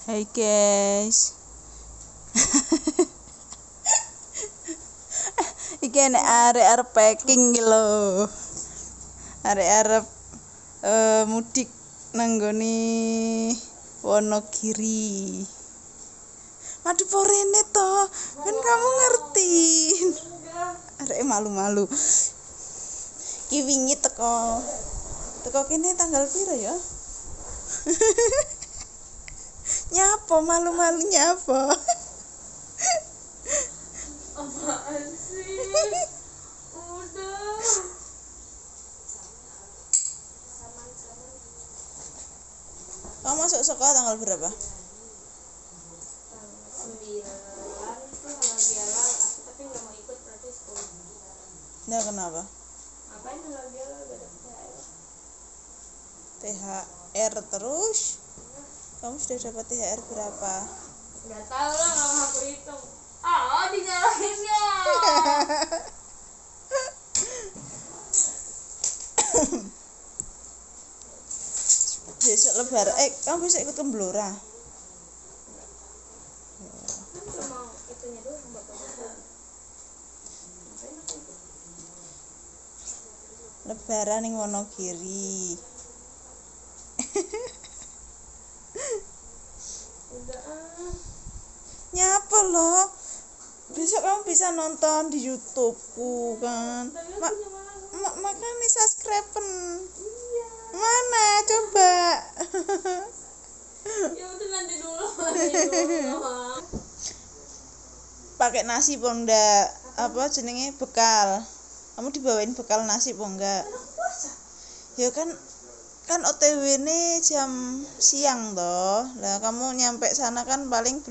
Hai guys. Iki nek arek packing iki lho. Arek mudik nang nggone Wonogiri. Madu porene to, kan kamu ngerti. Arek malu-malu. Ki wingi teko kene tanggal piro ya? Nyapa malu-malu nyapa. Apaan sih? Udah. Kamu masuk sekolah tanggal berapa? Tanggal 9 tuh halal bihalal, aku tapi nggak mau ikut praktis sekolah. Nah, kenapa? Ngapain halal bihalal gak dapet THR? THR terus? Kamu sudah dapat THR berapa? Nggak tahu lah, kalau aku hitung. Dinyalahinnya. Besok lebaran, kamu besok ikut ke Blora? Kan cuma itunya doang, bapak-bapak. Ngapain aku ikut? Lebaran ning Wonogiri. Udah Nyapa loh? Besok kamu bisa nonton di YouTube-ku kan. Tapi aku punya malu. Makanya subscribe-en. Iya. Mana coba? Ya udah nanti dulu. Pakai nasi po ndak? Apa jenenge bekal? Kamu dibawain bekal nasi po enggak? Kan aku puasa. Ya kan OTW-ne jam siang toh. Lah kamu nyampe sana kan paling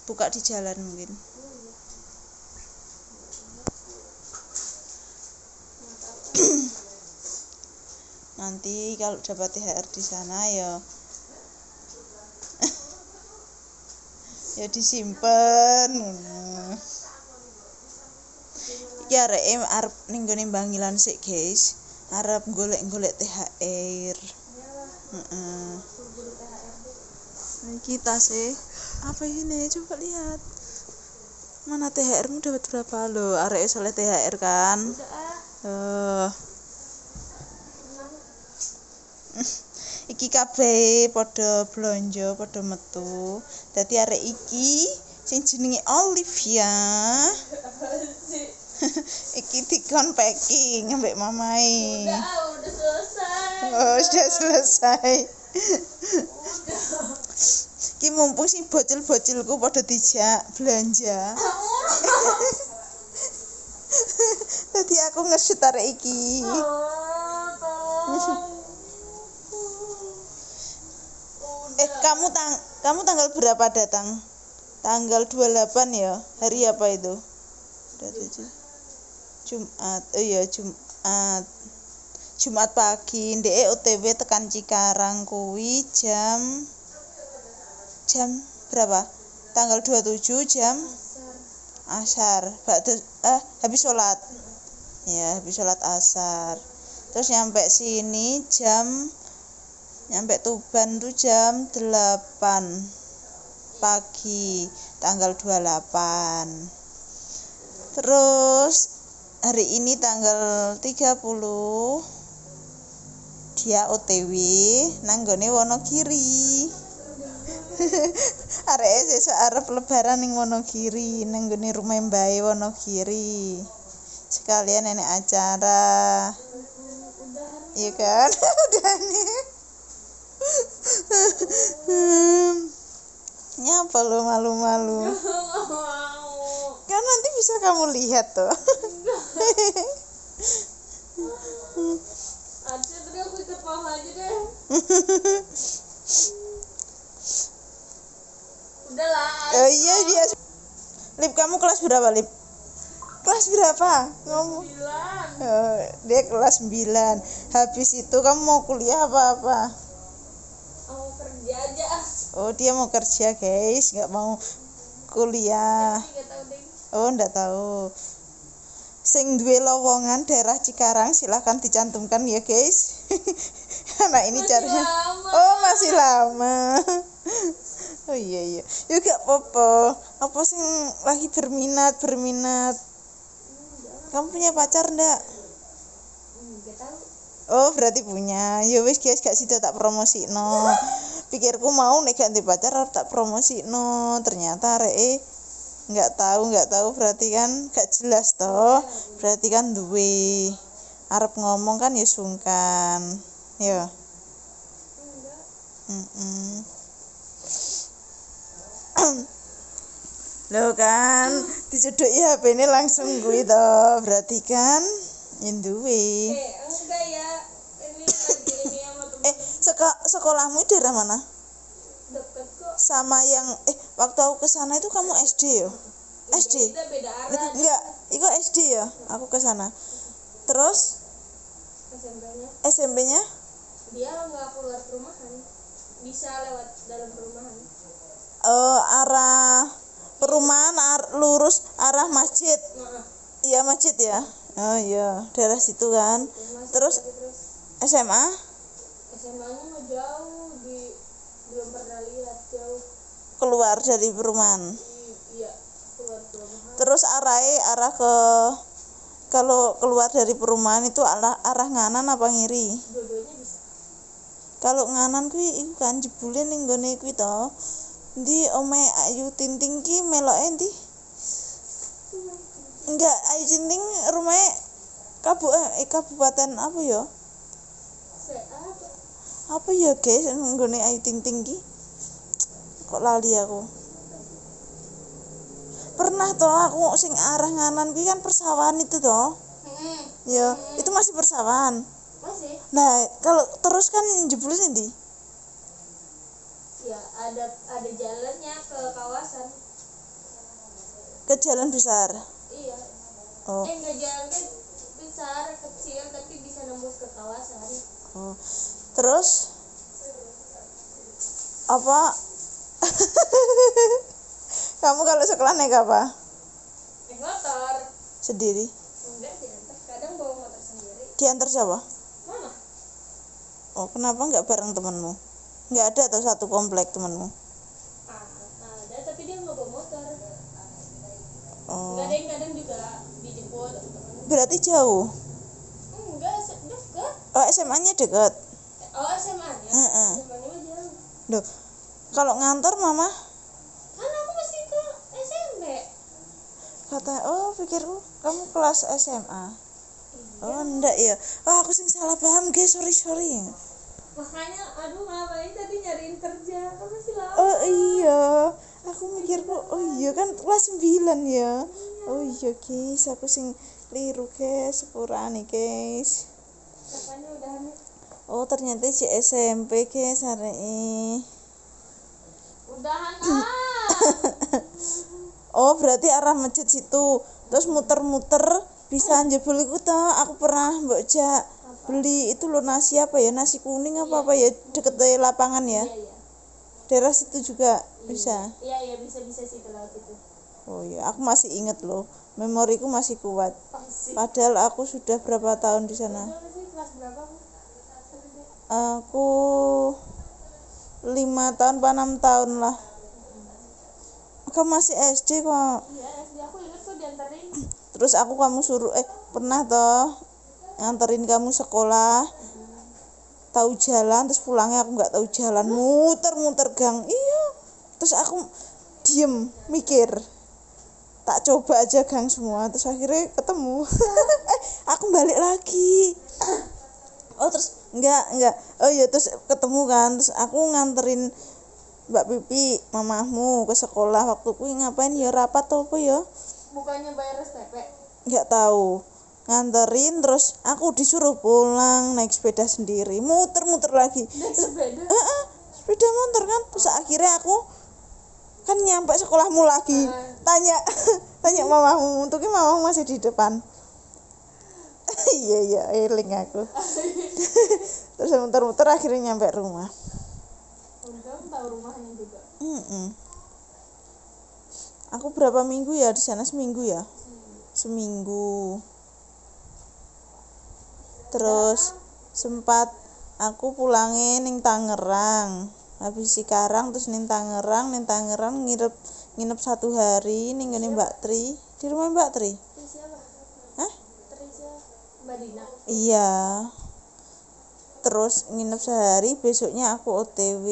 buka di jalan mungkin. Nanti kalau dapat THR di sana ya ya disimpen. Iki arep ning gone Bangilan sik, guys. Arep golek-golek THR. Heeh. Buru-buru THR deh. Iki tasnya apa ini? Coba lihat. Mana THR-mu dapat berapa lo? Arek soleh THR kan? Udah Iki kabeh padha blonjo, padha metu. Dadi arek iki sing jenenge Olivia. Iki dikon packing ambek mamae. udah selesai. Oh, sudah selesai. Udah. Ki mumpung sing bocil-bocilku padha dijak belanja. Tadi aku nge-shoot arek iki. Tolong. Kamu tanggal berapa datang? Tanggal 28 ya. Hari apa itu? Jumat. Oh iya, Jumat. Jumat pagi ndek OTW tekan Cikarang kuwi jam berapa? Tanggal 27 jam asar. Habis sholat. Ya, habis sholat asar. Terus nyampe sini nyampe Tuban tuh jam 8 pagi tanggal 28. Terus hari ini tanggal 30 dia OTW nang nggone Wonogiri. Arek sesuk arep lebaran ning Wonogiri nang nggone rumah Mbae Wonogiri. Sekalian nenek acara. Iya kan? Udah nih. Nyapa lo malu-malu? Nggak mau. Kan nanti bisa kamu lihat tuh. Aja tadi aku ikut papa aja deh. Udahlah. Oh iya dia. Lip, kamu kelas berapa, Lip? Kelas berapa? Ngomong. 9. Oh, dia kelas 9. Habis itu kamu mau kuliah apa-apa? Mau kerja aja. Oh, dia mau kerja, guys, nggak mau kuliah. Nggak tahu deh. Oh, nggak tahu. Sing duwe lowongan daerah Cikarang silahkan dicantumkan ya, guys. Karena ini Masih caranya. lama. Oh, masih lama. Oh iya. Ya gak apa-apa. Apa sing lagi berminat. Kamu punya pacar ndak? Enggak tahu. Oh, berarti punya. Ya wis guys, gak sida tak promosikno. Pikirku mau nek gak ndek pacar arep tak promosikno. Ternyata areke nggak tahu berarti kan gak jelas toh. Berarti kan duwe. Arep ngomong kan ya sungkan. Ya. Enggak. Loh kan, dicedoki HP-ne langsung kuwi to. Berarti kan ya duwe. Enggak ya. Ini lagi ini sama temen Sekolahmu daerah mana? deket kok. Sama yang waktu aku kesana itu kamu SD ya? SD? Beda arah. Enggak, itu SD ya. Aku kesana. Terus SMP-nya SMP-nya dia nggak keluar perumahan, bisa lewat dalam perumahan. Arah perumahan lurus arah masjid. Nah, Iya masjid ya. Oh iya, daerah situ kan. Terus SMA? SMA-nya mah jauh, belum pernah lihat jauh. Keluar dari perumahan. Iya, keluar perumahan. Terus arah ke kalau keluar dari perumahan itu arah nganan apa ngiri? Dua-duanya bisa. Kalau nganan kuwi iku kan jebule ning nggone kuwi to. Ndi omahe Ayu Tinting ki meloke ndi? Enggak, Ayu Tinting rumahnya kabupaten apa ya? Apa ya guys nggone Ayu Tinting ki? Kok lali aku. Pernah toh aku sing arah nganan kuwi kan persawahan itu toh. Ya, itu masih persawahan. Masih? Nah, kalau terus kan jebule ndi? Ya, ada jalannya ke kawasan. Ke jalan besar. Iya. Oh. Enggak jalan besar, kecil tapi bisa nembus ke kawasan. Oh. Terus apa? Kamu kalau sekolah naik apa? Naik motor. Sendiri. Enggak diantar, kadang bawa motor sendiri. Diantar siapa? Mama. Oh, kenapa nggak bareng temenmu? Nggak ada atau satu komplek temenmu? Ada tapi dia nggak bawa motor. Oh. Kadang juga dijemput temen. Berarti jauh. Enggak, dekat. Oh, SMA-nya dekat. Oh, SMA-nya. Heeh. SMA-nya mah jauh. Loh, kalau ngantor mama Kan aku masih ke SMP. kata, oh pikirku kamu kelas SMA. Oh enggak ya. Oh aku sing salah paham guys, sorry. Makanya aduh ngapain tadi nyariin kerja, kan masih lama. Oh iya, aku mikirku oh iya kan kelas 9 ya. Oh iya guys, aku sing keliru guys, sepurane guys. Katanya udah hamil. Oh ternyata si SMP guys areke. Udahan Oh berarti arah masjid situ. Terus muter-muter bisa jebol iku to. Aku pernah mbok jak beli itu loh nasi apa ya? Nasi kuning apa ya deket dari lapangan ya. Iya. Daerah situ juga bisa. Iya bisa situ laut itu. Oh iya, aku masih inget loh. Memoriku masih kuat. Pasti. Padahal aku sudah berapa tahun di sana. Kelas berapa, Bu? Aku 5 tahun apa 6 tahun lah. Kamu masih SD kok. Iya, SD aku ingat kok diantarin. Terus kamu suruh pernah toh nganterin kamu sekolah. Tahu jalan terus pulangnya aku nggak tahu jalan, muter-muter gang. Iya. Terus aku diem mikir. Tak coba aja gang semua terus akhirnya ketemu. Aku balik lagi. Oh terus enggak. Oh iya terus ketemu kan. Terus aku nganterin Mbak Pipi, mamahmu ke sekolah waktu kuwi ngapain ya rapat apa ya? Bukannya bayar SPP? Enggak tahu. Nganterin terus aku disuruh pulang naik sepeda sendiri, muter-muter lagi. Naik sepeda? Sepeda motor kan. Terus akhirnya aku kan nyampe sekolahmu lagi. Tanya mamahmu, untuknya mamahmu masih di depan. Iya, eling aku. Terus muter-muter akhirnya nyampe rumah. Kamu tahu rumahnya juga? Aku berapa minggu ya di sana? Seminggu ya? Seminggu. Terus sempat aku pulangin ning Tangerang. habis Cikarang terus ning Tangerang nginep 1 hari ning ngene Mbak Tri, di rumah Mbak Tri. Terus siapa? Hah? Teresa Mbak Dina. Iya. Terus nginep sehari, besoknya aku OTW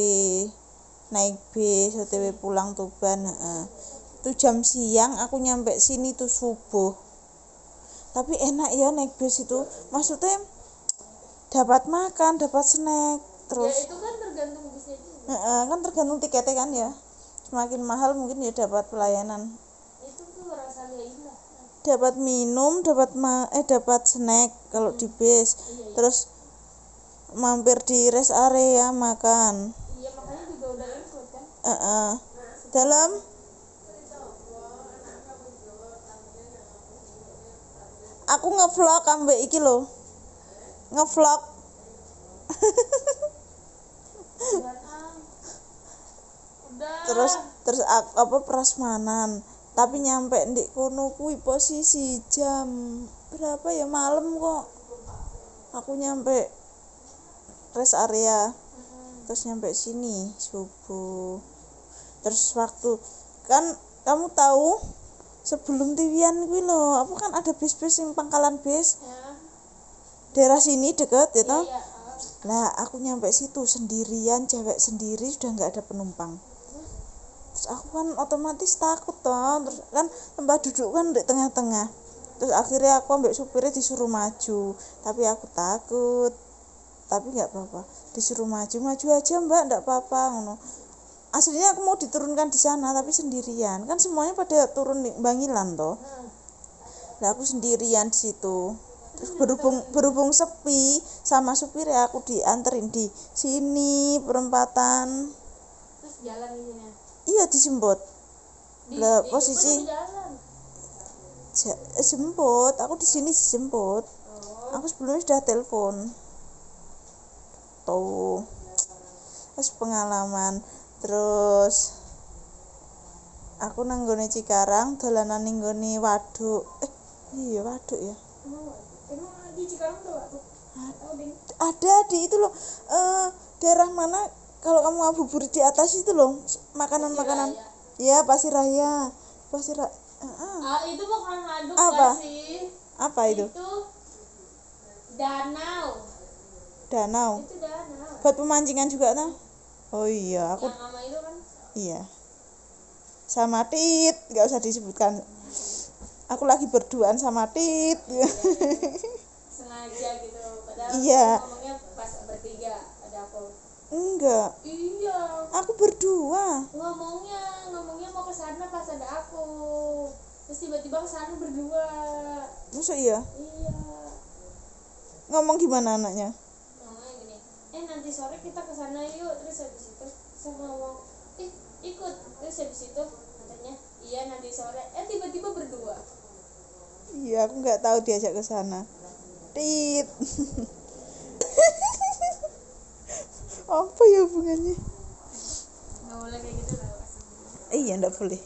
naik bis, OTW pulang Tuban. Itu jam siang aku nyampe sini tuh subuh. Tapi enak ya naik bis itu, maksudnya dapat makan, dapat snack, terus Ya itu kan tergantung bisnya juga. kan tergantung tiketnya kan ya. Semakin mahal mungkin ya dapat pelayanan. Itu tuh rasanya indah. Dapat minum, dapat snack kalau di bis. Iya. Terus mampir di rest area makan. Iya makanya juga udah include kan. Dalam aku ngevlog ambek iki lho. Ngevlog. Udah. terus prasmanan. Tapi nyampe ndek kono kuwi posisi jam berapa ya, malam kok. Aku nyampe rest area. Terus nyampe sini subuh. Terus waktu kan kamu tahu sebelum Tiwian kuwi lho, apa kan ada bis-bis yang pangkalan bis. Ya. Daerah sini deket ya toh. Iya. Lah aku nyampe situ sendirian, cewek sendiri, sudah nggak ada penumpang. Terus aku kan otomatis takut toh, terus kan tempat duduk kan di tengah-tengah. Terus akhirnya aku ambek supirnya disuruh maju, tapi aku takut. Tapi nggak apa-apa, disuruh maju aja Mbak, nggak apa-apa ngono. Aslinya aku mau diturunkan di sana tapi sendirian, kan semuanya pada turun di Bangilan toh. Lah aku sendirian di situ. Terus berhubung sepi sama supir ya, aku dianterin di sini perempatan. Terus jalan di sini. Iya dijemput. Lah posisi jemput, aku di sini dijemput. Aku sebelumnya sudah telepon. Tuh. Terus pengalaman. Terus aku nang nggone Cikarang dolanan ning nggone waduk. Iya waduk ya. Emang di Cikarang tuh Pak? Ada di itu loh. Daerah mana kalau kamu ngabuburit di atas itu loh, makanan-makanan. Ya, Pasir Raya. Itu bukan waduk Apa? sih. Apa itu? Itu danau. Danau. Itu danau. Buat pemancingan juga nah. Oh iya, aku Yang sama itu kan. iya. Sama Tit, enggak usah disebutkan. Aku lagi berduaan sama Tit. Sengaja gitu. Padahal Iya. ngomongnya pas bertiga ada aku. Enggak. Iya. Aku berdua. Ngomongnya mau ke sana pas ada aku. Terus tiba-tiba ke sana berdua. Masa iya? Iya. Ngomong gimana anaknya? Ngomongnya gini. Nanti sore kita ke sana yuk. Terus habis itu saya ngomong, ikut. Terus habis itu katanya, iya nanti sore. Tiba-tiba berdua. Iya, aku enggak tahu diajak ke sana. Tit. Apa ya hubungannya? Nggak boleh kayak gitu lah. Iya, enggak boleh.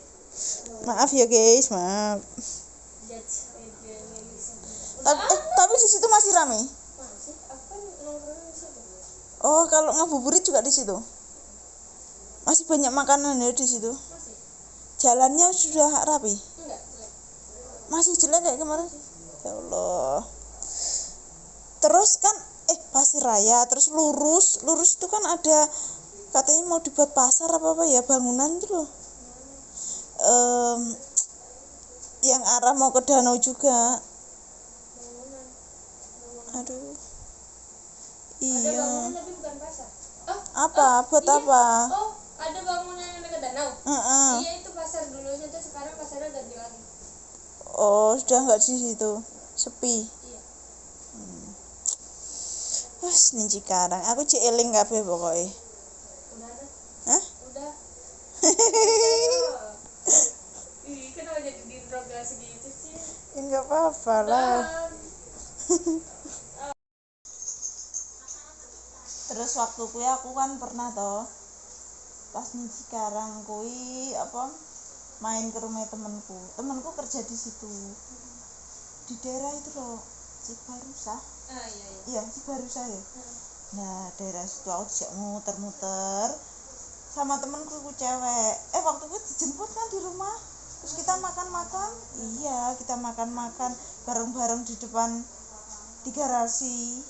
Maaf ya guys, maaf. Tapi di situ masih ramai. Masih, aku kan nongkrong di situ. Oh, kalau ngabuburit juga di situ. Masih banyak makanan ya di situ. Masih. Jalannya sudah rapi. Enggak, jelek. Masih jelek kayak kemarin. Ya Allah. Terus kan Pasir Raya, terus lurus itu kan ada katanya mau dibuat pasar apa ya, bangunan itu loh. Yang arah mau ke danau juga. Aduh. Ada Iya. bangunan tapi bukan pasar. Apa? Buat iya. apa? Ada bangunan yang dekat danau. Heeh. Iya itu pasar dulunya tuh, sekarang pasarnya ganti lagi. Oh, sudah enggak di situ. Sepi. Iya. Wes ning Cikarang, aku cek eling kabeh pokoke. Udah ada. Hah? Udah. Kenapa jadi diinterogasi gitu sih? Ya enggak apa-apa lah. Terus waktu kuwi aku kan pernah toh pas ning Cikarang kuwi main ke rumah temanku kerja di situ, di daerah itu loh, Cibarusah. Iya. Iya Cibarusah ya. Nah daerah situ aku dijak muter-muter sama temenku cewek. Waktu itu dijemput kan di rumah. Terus kita makan-makan. Iya, kita makan-makan bareng-bareng di depan di garasi.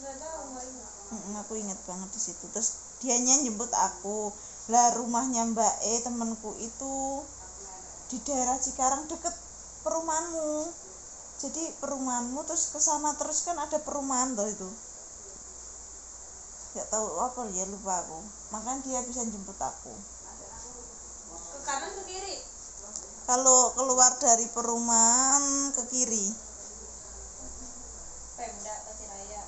Aku inget banget di situ. Terus dianya jemput aku. Lah rumahnya Mbak temenku itu di daerah Cikarang deket perumahanmu. Jadi perumahanmu terus ke sana terus kan ada perumahan tuh itu. Enggak tahu apa ya, lupa aku. Makanya dia bisa jemput aku. Ke kanan ke kiri? Kalau keluar dari perumahan ke kiri. Pemda Pasiraya.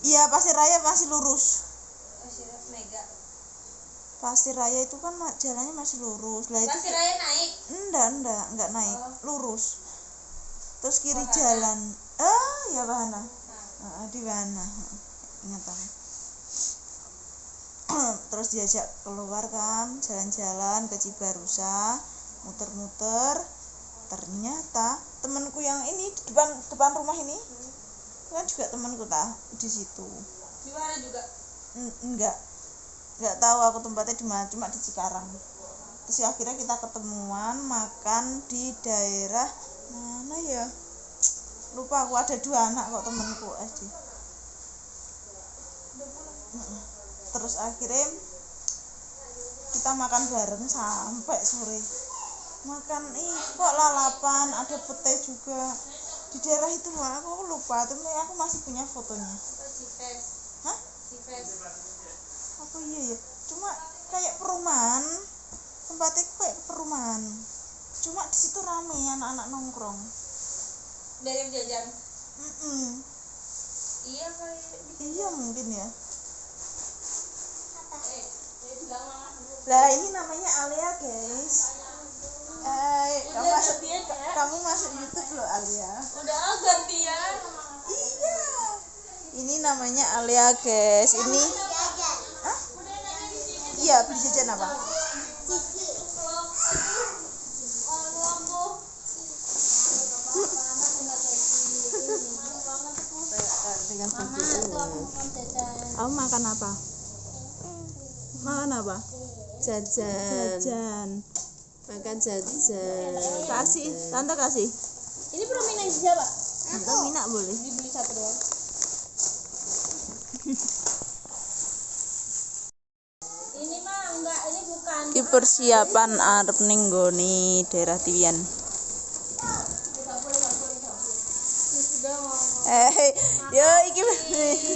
Iya, Pasiraya masih lurus. Mega. Pasiraya itu kan jalannya masih lurus. Lah itu Pasiraya naik? enggak naik, lurus. Terus kiri Wahana. jalan. Ya Wahana. Di Wahana. Ingat aku. Terus diajak keluar kan, jalan-jalan ke Cibarusa, muter-muter. Ternyata temanku yang ini di depan rumah ini kan juga temanku di situ. Di mana juga? Enggak tahu aku tempatnya di mana, cuma di Cikarang. Terus akhirnya kita ketemuan makan di daerah mana ya? Lupa aku, ada 2 anak kok temanku aja. Terus akhirnya kita makan bareng sampai sore. Makan kok lalapan, ada pete juga di daerah itu loh. Aku lupa, tapi aku masih punya fotonya. Sifes. Hah? Sifes. Apa iya ya? Cuma kayak perumahan, tempatnya kayak perumahan. Cuma di situ rame anak-anak nongkrong. Dari jajan. Iya kali. Iya mungkin ya. Bilang mama dulu. Lah ini namanya Alia guys. Kamu masuk YouTube loh Alia. Udah gantian. Iya. Ini namanya Alia guys. Ini. Hah? Iya, beli jajan apa? Mama, tuh aku mau jajan. Kamu makan apa? Makan apa? Jajan. Makan jajan. Kasih, tante kasih. Ini permainan siapa? Tante Mina boleh. Dibeli satu doang. Ini mah enggak, ini bukan. Iki persiapan arep ning nggone daerah Tiwian. Sudah ngomong. Yo iki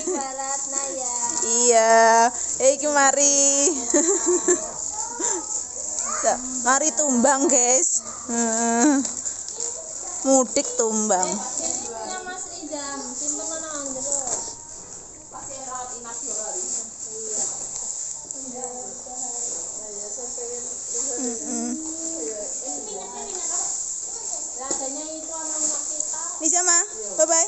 Barat Naya. iya, iki mari. Mari tumbang, guys. Mudik tumbang. Ini punya Mas Rizam, simpen nang jero. Pasti rawat inap yo kali. Minyak apa? Lah adanya itu anak kita. Nijama, bye bye.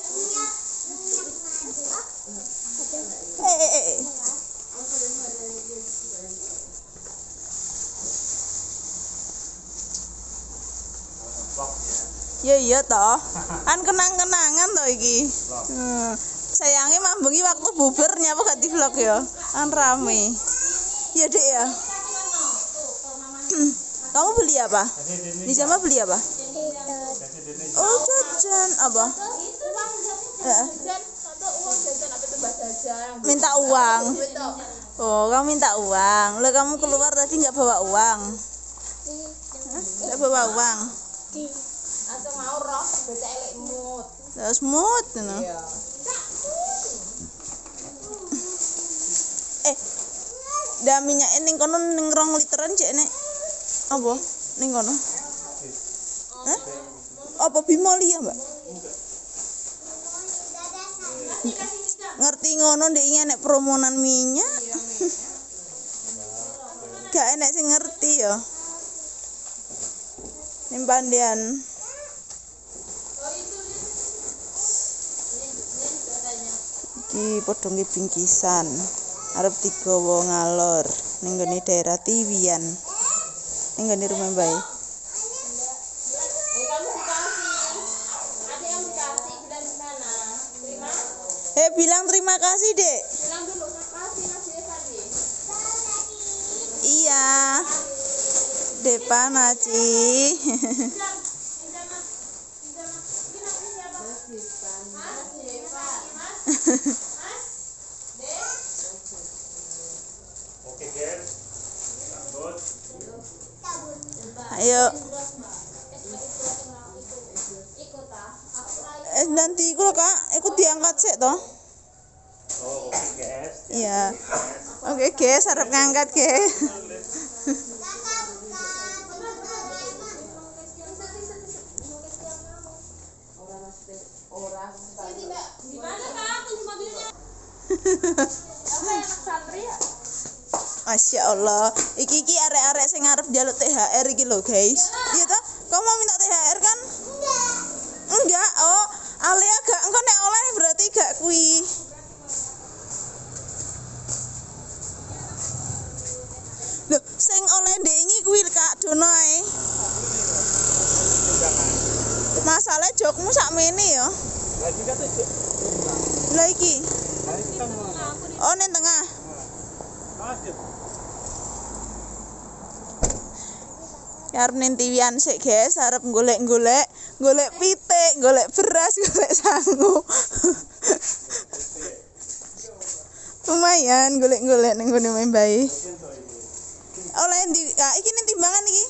Ya iya toh. Kan kenang-kenangan toh iki. Sayangnya mambengi waktu bubar nyapa gak di vlog ya. Kan rame. Iya Dek ya. Kamu beli apa? Nijama beli apa? Oh jajan apa? Minta uang. Oh kamu minta uang. Lah kamu keluar tadi nggak bawa uang? Nggak bawa uang. Atau mau roh baca elek mood. Terus mood no. Dah minyak ning kono ning 2 literan cek nek. Apa? Ning kono. Hah? Apa bimoli ya, Mbak? Ngerti ngono ndek iki nek promonan minyak. Gak enek sing ngerti ya. Ning pandian. Iki padha bingkisan. Arep digawa ngalor ning gone daerah Tiwian. Ning gone rumah Mbak. Kamu dikasih. Ada yang dikasih bilang di sana. Terima. Bilang terima kasih, Dek. Bilang dulu makasih Mas Desa. Iya. Depan Aci. Oke guys, lanjut. Ayo. Nanti iku lho Kak, iku diangkat sik toh. Oh, oke guys. Iya. Oke guys, arep ngangkat guys. Gimana Kak? Kunci mobilnya. Apa yang santri ya? Masya Allah, iki arek-arek sing ngarep njaluk THR iki lho guys. Iya toh? Kau mau minta THR kan? Enggak. Oh, Alia gak engko nek oleh berarti gak kuwi. Loh, sing oleh ndek iki kuwi Kak Dono ae. Masalah jokmu sakmene ya. Lagi kata cek. Lah iki. Lagi kan mau. Oh, ning tengah. Masih. Arep nintiwian sik guys, arep golek-golek pitik, golek beras, golek sangu. Lumayan golek-golek ning ngene main bae. Oleh ndi? Ah, iki ning timbangan iki.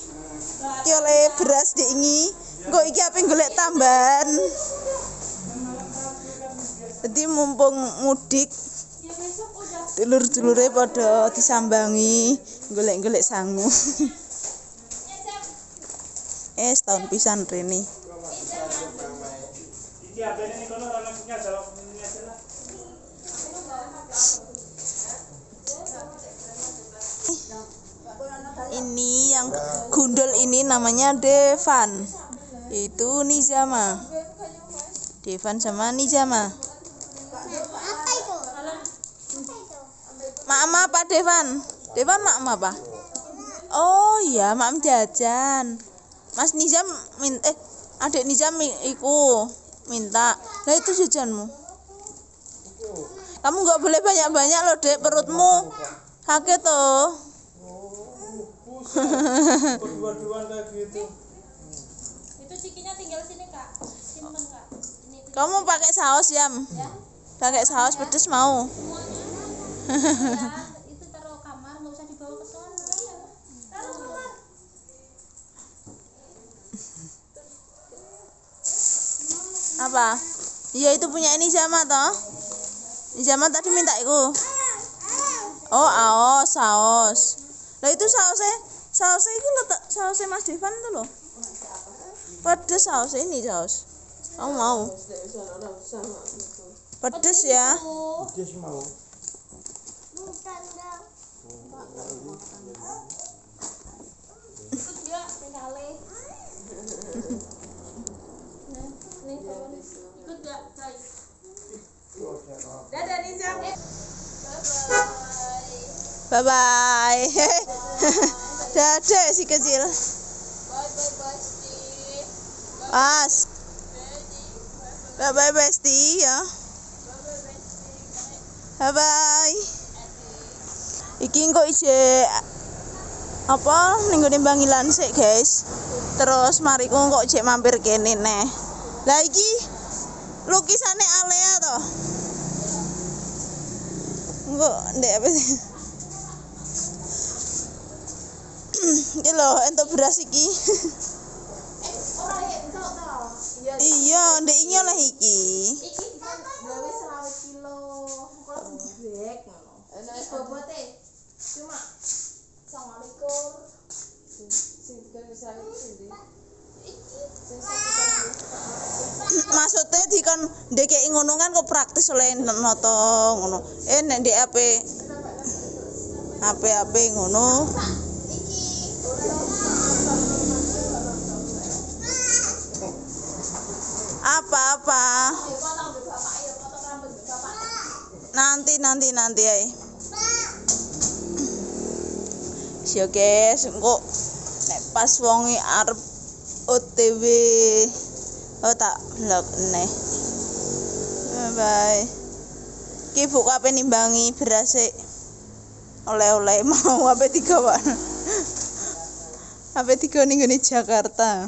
Iki oleh beras dik iki. Engko iki ape golek tambahan. Jadi mumpung mudik dulur-dulure padha disambangi golek-golek sangu. Setahun pisan rene. Iki apene nih kono ora punya jawab ini aja lah. Ini yang gundul ini namanya Devan. Itu Nizama. Devan sama Nizama. Apa itu? Mak apa Devan? Devan mak apa? Oh iya, mak jajan. Mas Nizam adik Nizam iku minta. Lah itu jajanmu. Kamu nggak boleh banyak-banyak loh, Dek, perutmu. Sakit toh. Berdua-duaan kayak gitu. Itu cikinya tinggal sini Kak. Simpen Kak. Ini Kamu pakai saus, Yam? Pakai saus pedes mau? ya, itu taruh kamar, nggak usah dibawa ke sana. Taruh kamar. Apa? Iya itu punya ini Nizama toh. Nizama tadi minta itu. Oh, saus. Lah itu sausnya itu letak sausnya Mas Devan tuh loh. Pedes saus ini saus. Kamu mau? Pedes ya. Dia mau. Ikut dia sekali. Nih, ikut gak guys? Dadah Nizam. Bye bye. Dadah si kecil. Bye Steve. Pas. Bye bye bestie ya. Bye bye. Iki kok ije apa ning gone Bangilan sik guys. Terus mariku kok jek mampir kene neh. Lah iki lukisane Alea to. Engko ndek apa sih? Iki lho entuk beras iki. Ora ya, entuk to. Iya, ndek iki oleh iki. Iki kan gawe 20 kilo. Kok bebek ngono. Iki bobote cuma 29. Maksudnya dikon ndekeki ngono kan kok praktis oleh noto ngono. Nek ndek HP ngono. Apa? Nanti ae. Yo guys, engko nek pas wonge arep OTW tak vlog neh. Bye bye. Ki buku ape nimbangi beras sik. Oleh-oleh mau ape digawa. Apa digone nggone Jakarta.